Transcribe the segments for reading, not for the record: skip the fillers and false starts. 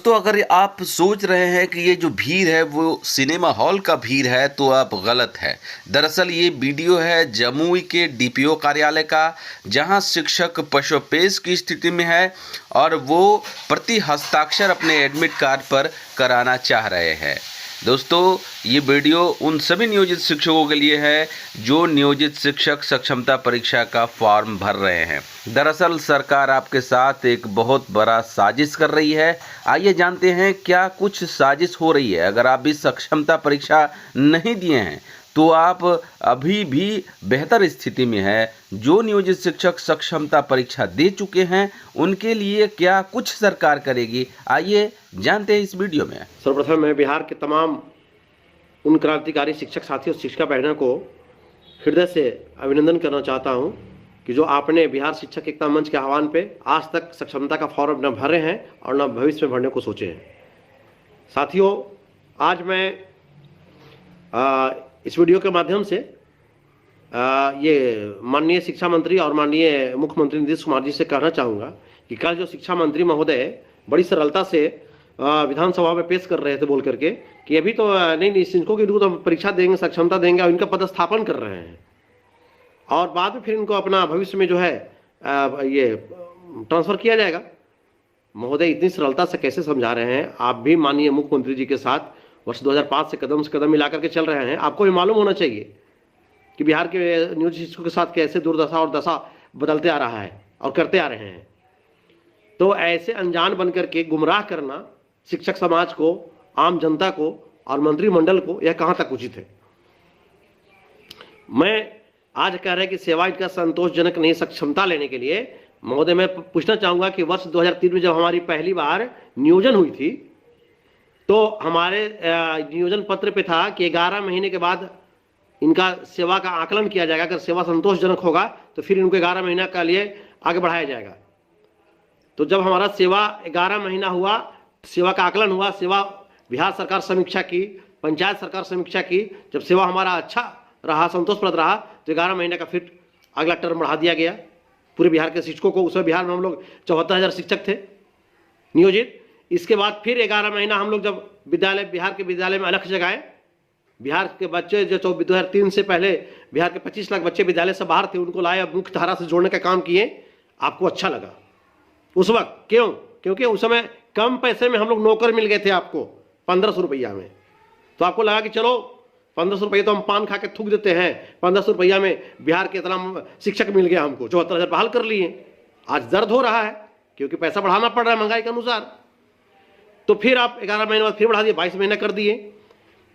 दोस्तों, अगर आप सोच रहे हैं कि ये जो भीड़ है वो सिनेमा हॉल का भीड़ है तो आप गलत है। दरअसल ये वीडियो है जमुई के डीपीओ कार्यालय का, जहां शिक्षक पशुपेश की स्थिति में है और वो प्रति हस्ताक्षर अपने एडमिट कार्ड पर कराना चाह रहे हैं। दोस्तों, ये वीडियो उन सभी नियोजित शिक्षकों के लिए है जो नियोजित शिक्षक सक्षमता परीक्षा का फॉर्म भर रहे हैं। दरअसल सरकार आपके साथ एक बहुत बड़ा साजिश कर रही है। आइए जानते हैं क्या कुछ साजिश हो रही है। अगर आप भी सक्षमता परीक्षा नहीं दिए हैं तो आप अभी भी बेहतर स्थिति में है। जो नियोजित शिक्षक सक्षमता परीक्षा दे चुके हैं उनके लिए क्या कुछ सरकार करेगी, आइए जानते हैं इस वीडियो में। सर्वप्रथम मैं बिहार के तमाम उन क्रांतिकारी शिक्षक साथियों, शिक्षिका बहनों को हृदय से अभिनंदन करना चाहता हूं कि जो आपने बिहार शिक्षक एकता मंच के आह्वान पे आज तक सक्षमता का फॉर्म न भरे हैं और न भविष्य में भरने को सोचे हैं। साथियों, आज मैं इस वीडियो के माध्यम से ये माननीय शिक्षा मंत्री और माननीय मुख्यमंत्री नीतीश कुमार जी से कहना चाहूँगा कि कल जो शिक्षा मंत्री महोदय बड़ी सरलता से विधानसभा में पेश कर रहे थे बोल करके कि अभी तो नहीं शिक्षकों की तो परीक्षा देंगे, सक्षमता देंगे और इनका पदस्थापन कर रहे हैं और बाद में फिर इनको अपना भविष्य में जो है ये ट्रांसफ़र किया जाएगा। महोदय इतनी सरलता से कैसे समझा रहे हैं? आप भी माननीय मुख्यमंत्री जी के साथ वर्ष 2005 से कदम मिला करके चल रहे हैं। आपको भी मालूम होना चाहिए कि बिहार के नियोजित शिक्षकों के साथ कैसे दुर्दशा और दशा बदलते आ रहा है और करते आ रहे हैं। तो ऐसे अनजान बन करके गुमराह करना शिक्षक समाज को, आम जनता को और मंत्रिमंडल को, यह कहाँ तक उचित है? मैं आज कह रहे हैं कि सेवा इनका संतोषजनक नहीं। सक्षमता लेने के लिए महोदय मैं पूछना चाहूँगा कि वर्ष 2003 में जब हमारी पहली बार नियोजन हुई थी तो हमारे नियोजन पत्र पे था कि 11 महीने के बाद इनका सेवा का आकलन किया जाएगा। अगर सेवा संतोषजनक होगा तो फिर इनको 11 महीना के लिए आगे बढ़ाया जाएगा। तो जब हमारा सेवा 11 महीना हुआ, सेवा का आकलन हुआ, सेवा बिहार सरकार समीक्षा की, पंचायत सरकार समीक्षा की, जब सेवा हमारा अच्छा रहा, संतोषप्रद रहा तो 11 महीने का फिर अगला टर्म बढ़ा दिया गया पूरे बिहार के शिक्षकों को। उसमें बिहार में हम लोग 74,000 शिक्षक थे नियोजित। इसके बाद फिर 11 महीना हम लोग जब बिहार के विद्यालय में अलग जगाए, बिहार के बच्चे जो 2003 से पहले बिहार के 25 लाख बच्चे विद्यालय से बाहर थे, उनको लाए, मुख्य धारा से जोड़ने का काम किए। आपको अच्छा लगा उस वक्त, क्यों? क्योंकि उस समय कम पैसे में हम लोग नौकर मिल गए थे आपको 1500 रुपया में। तो आपको लगा कि चलो 1500 रुपये तो हम पान खा के थूक देते हैं, 1500 रुपया में बिहार के इतना शिक्षक मिल गया हमको, 74,000 बहाल कर लिए। आज दर्द हो रहा है क्योंकि पैसा बढ़ाना पड़ रहा है महंगाई के अनुसार। तो फिर आप 11 महीने बाद फिर बढ़ा दिए, 22 महीने कर दिए।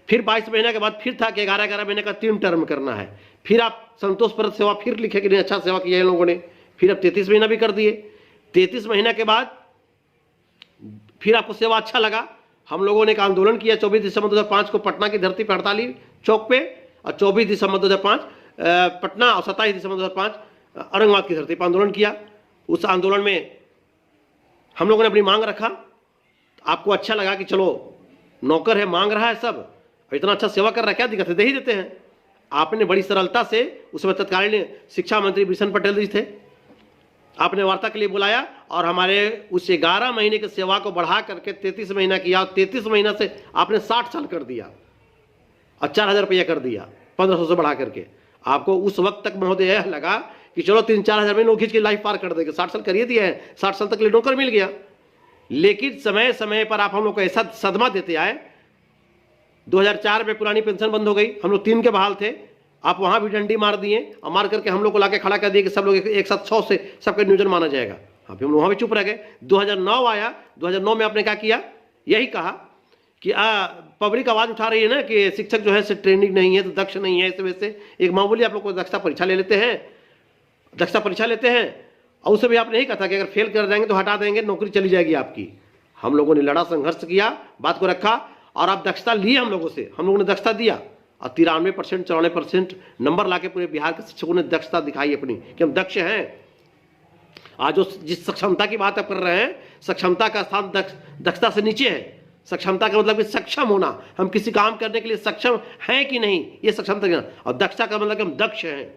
फिर 22 महीने के बाद फिर था कि 11 महीने का 3 टर्म करना है। फिर आप संतोषप्रद सेवा फिर लिखे कि नहीं अच्छा सेवा किया है लोगों ने, फिर अब 33 महीना भी कर दिए। 33 महीने के बाद फिर आपको सेवा अच्छा लगा। हम लोगों ने एक आंदोलन किया 24 दिसंबर 2005 को पटना की धरती पर हड़ताली चौक पे, और 24 दिसंबर 2005 पटना और 27 दिसंबर 2005 औरंगाबाद की धरती पर आंदोलन किया। उस आंदोलन में हम लोगों ने अपनी मांग रखा। आपको अच्छा लगा कि चलो नौकर है, मांग रहा है सब, इतना अच्छा सेवा कर रहा है, क्या दिक्कत है, दे ही देते हैं। आपने बड़ी सरलता से, उसमें तत्कालीन शिक्षा मंत्री बिशन पटेल जी थे, आपने वार्ता के लिए बुलाया और हमारे उस 11 महीने की सेवा को बढ़ा करके 33 महीना किया और 33 महीना से आपने 60 साल कर दिया और 4,000 रुपया कर दिया 1500 से बढ़ा करके। आपको उस वक्त तक महोदय यह लगा कि चलो 3-4 हज़ार में नौकरी की लाइफ पार कर देंगे, 60 साल करिए दिया है, 60 साल तक नौकर मिल गया। लेकिन समय समय पर आप हम लोग को ऐसा सदमा देते आए। 2004 में पुरानी पेंशन बंद हो गई, हम लोग 3 के बहाल थे, आप वहां भी डंडी मार दिए और मार करके हम लोग को लाके खड़ा कर दिए कि सब लोग एक साथ 100 से सबका नियोजन माना जाएगा। अभी हम वहां भी चुप रह गए। 2009 आया, 2009 में आपने क्या किया? यही कहा कि पब्लिक आवाज उठा रही है ना कि शिक्षक जो है ट्रेनिंग नहीं है, तो दक्ष नहीं है, इस वजह से एक मामूली आप लोग को दक्षता परीक्षा ले लेते हैं, दक्षता परीक्षा लेते हैं और उससे भी आपने यही कहा था कि अगर फेल कर जाएंगे तो हटा देंगे, नौकरी चली जाएगी आपकी। हम लोगों ने लड़ा, संघर्ष किया, बात को रखा और आप दक्षता लिए हम लोगों से, हम लोगों ने दक्षता दिया और 93%, 94% नंबर लाके पूरे बिहार के शिक्षकों ने दक्षता दिखाई अपनी कि हम दक्ष हैं। आज जो जिस सक्षमता की बात आप कर रहे हैं, सक्षमता का स्थान दक्षता से नीचे है। सक्षमता का मतलब कि सक्षम होना, हम किसी काम करने के लिए सक्षम हैं कि नहीं, ये सक्षमता। और दक्षता का मतलब कि हम दक्ष हैं।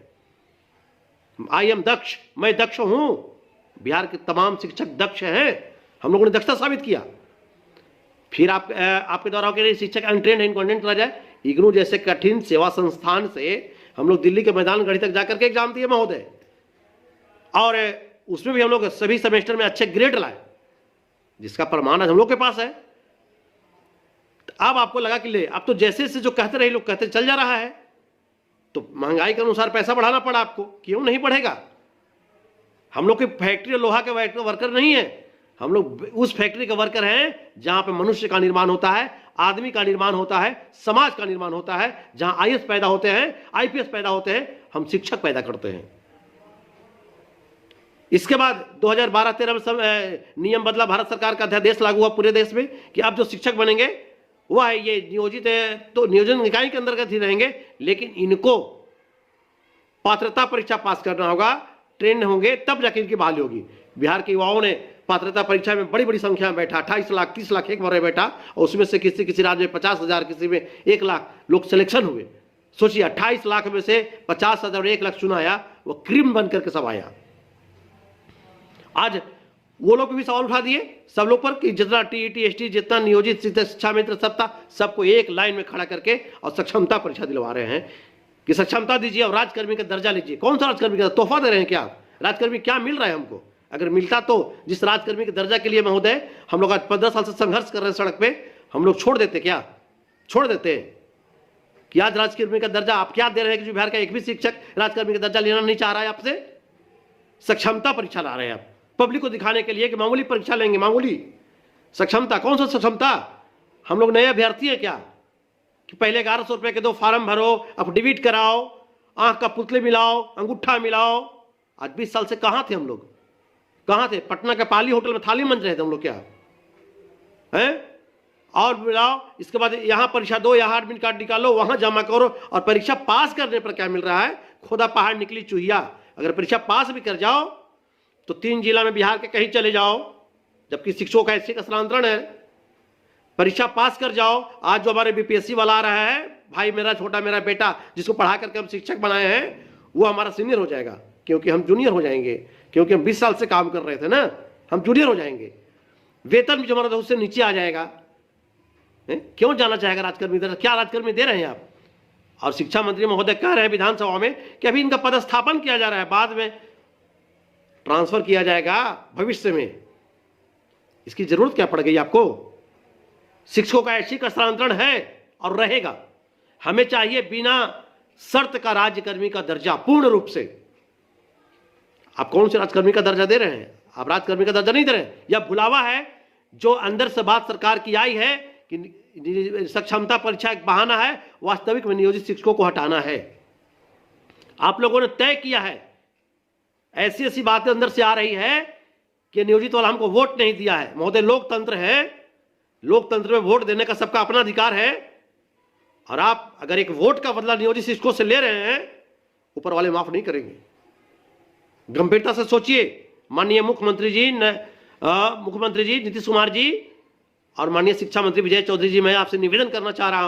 आई एम दक्ष, मैं दक्ष हूं। बिहार के तमाम शिक्षक दक्ष हैं, हम लोगों ने दक्षता साबित किया। फिर आपके द्वारा के शिक्षक अनट्रेंड है, इनको करा जाए। इग्नू जैसे कठिन सेवा संस्थान से हम लोग दिल्ली के मैदान गढ़ी तक जाकर के एग्जाम दिए महोदय, और उसमें भी हम लोग सभी सेमेस्टर में अच्छे ग्रेड लाए, जिसका प्रमाण हम लोग के पास है। अब आपको लगा कि ले अब तो जैसे से जो कहते रहे लोग कहते चल जा रहा है, तो महंगाई के अनुसार पैसा बढ़ाना पड़ा आपको। क्यों नहीं बढ़ेगा? हम लोग की फैक्ट्री लोहा के वर्कर नहीं है, हम लोग उस फैक्ट्री के वर्कर हैं जहां पे मनुष्य का निर्माण होता है, आदमी का निर्माण होता है, समाज का निर्माण होता है, जहां आईएएस पैदा होते हैं, आईपीएस पैदा होते हैं, हम शिक्षक पैदा करते हैं। इसके बाद 2012-13 में नियम बदला, भारत सरकार का अध्यादेश लागू हुआ पूरे देश में कि अब जो शिक्षक बनेंगे वह है ये नियोजित है, तो नियोजन निकाय के अंतर्गत ही रहेंगे, लेकिन इनको पात्रता परीक्षा पास करना होगा, ट्रेंड होंगे, तब जाकर इनकी बहाली होगी। बिहार के युवाओं ने पात्रता परीक्षा में बड़ी बड़ी संख्या में बैठा, 28 लाख 30 लाख एक बार बैठा, और उसमें से किसी राज्य में 50,000, किसी में 1 लाख लोग सिलेक्शन हुए। सोचिए 28 लाख में से 50,000 1 लाख चुना आया, वो क्रीम बन करके सब आया। आज वो लोग भी सवाल उठा दिए सब लोग पर कि जितना टीईटी एसटी जितना नियोजित शिक्षा मित्र सब था, सबको एक लाइन में खड़ा करके और सक्षमता परीक्षा दिलवा रहे हैं कि सक्षमता दीजिए और राजकर्मी का दर्जा लीजिए। कौन सा राजकर्मी का तोहफा दे रहे हैं? क्या राजकर्मी क्या मिल रहा है हमको? अगर मिलता तो जिस राजकर्मी के दर्जा के लिए महोदय हम लोग आज 15 साल से संघर्ष कर रहे हैं सड़क पे, हम लोग छोड़ देते? क्या छोड़ देते कि आज राजकर्मी का दर्जा आप क्या दे रहे हैं कि बिहार का एक भी शिक्षक राजकर्मी का दर्जा लेना नहीं चाह रहा है आपसे? सक्षमता परीक्षा ला रहे हैं आप पब्लिक को दिखाने के लिए कि मामूली परीक्षा लेंगे, मामूली सक्षमता। कौन सा सक्षमता? हम लोग नए अभ्यर्थी हैं क्या कि पहले 1100 रुपए के 2 फार्म भरो, अफिडेविट कराओ, आंख का पुतले मिलाओ, अंगूठा मिलाओ। आज 20 साल से कहां थे हम लोग? कहां थे? पटना के पाली होटल में थाली मंच रहे थे हम लोग क्या हैं? और मिलाओ, इसके बाद यहां परीक्षा दो, यहां एडमिट कार्ड निकालो, वहां जमा करो, और परीक्षा पास करने पर क्या मिल रहा है? खुदा पहाड़ निकली चूहिया। अगर परीक्षा पास भी कर जाओ तो 3 जिला में बिहार के कहीं चले जाओ, जबकि शिक्षकों का ऐसे का स्थानांतरण है। परीक्षा पास कर जाओ। आज जो हमारे बीपीएससी वाला आ रहा है, भाई मेरा छोटा मेरा बेटा जिसको पढ़ा करके हम शिक्षक बनाए हैं, वो हमारा सीनियर हो जाएगा, क्योंकि हम जूनियर हो जाएंगे, क्योंकि हम 20 साल से काम कर रहे थे ना, हम जूनियर हो जाएंगे। वेतन भी जो हमारा था उससे नीचे आ जाएगा। क्यों जाना चाहेगा राजकर्मी? क्या राजकर्मी दे रहे हैं आप? और शिक्षा मंत्री महोदय कह रहे हैं विधानसभा में कि अभी इनका पदस्थापन किया जा रहा है, बाद में ट्रांसफर किया जाएगा भविष्य में। इसकी जरूरत क्या पड़ गई आपको? शिक्षकों का ऐच्छिक स्थानांतरण है और रहेगा। हमें चाहिए बिना शर्त का राज्यकर्मी का दर्जा, पूर्ण रूप से। आप कौन से राजकर्मी का दर्जा दे रहे हैं? आप राजकर्मी का दर्जा नहीं दे रहे हैं। यह भुलावा है जो अंदर से बात सरकार की आई है कि सक्षमता परीक्षा एक बहाना है, वास्तविक में नियोजित शिक्षकों को हटाना है। आप लोगों ने तय किया है, ऐसी ऐसी बातें अंदर से आ रही है कि नियोजित वाला हमको वोट नहीं दिया है। महोदय लोकतंत्र है, लोकतंत्र में वोट देने का सबका अपना अधिकार है, और आप अगर एक वोट का बदला नियोजित शिक्षकों से ले रहे हैं, ऊपर वाले माफ नहीं करेंगे। गंभीरता से सोचिए। माननीय मुख्यमंत्री जी नीतीश कुमार जी और माननीय शिक्षा मंत्री विजय चौधरी जी, मैं आपसे निवेदन करना चाह रहा हूं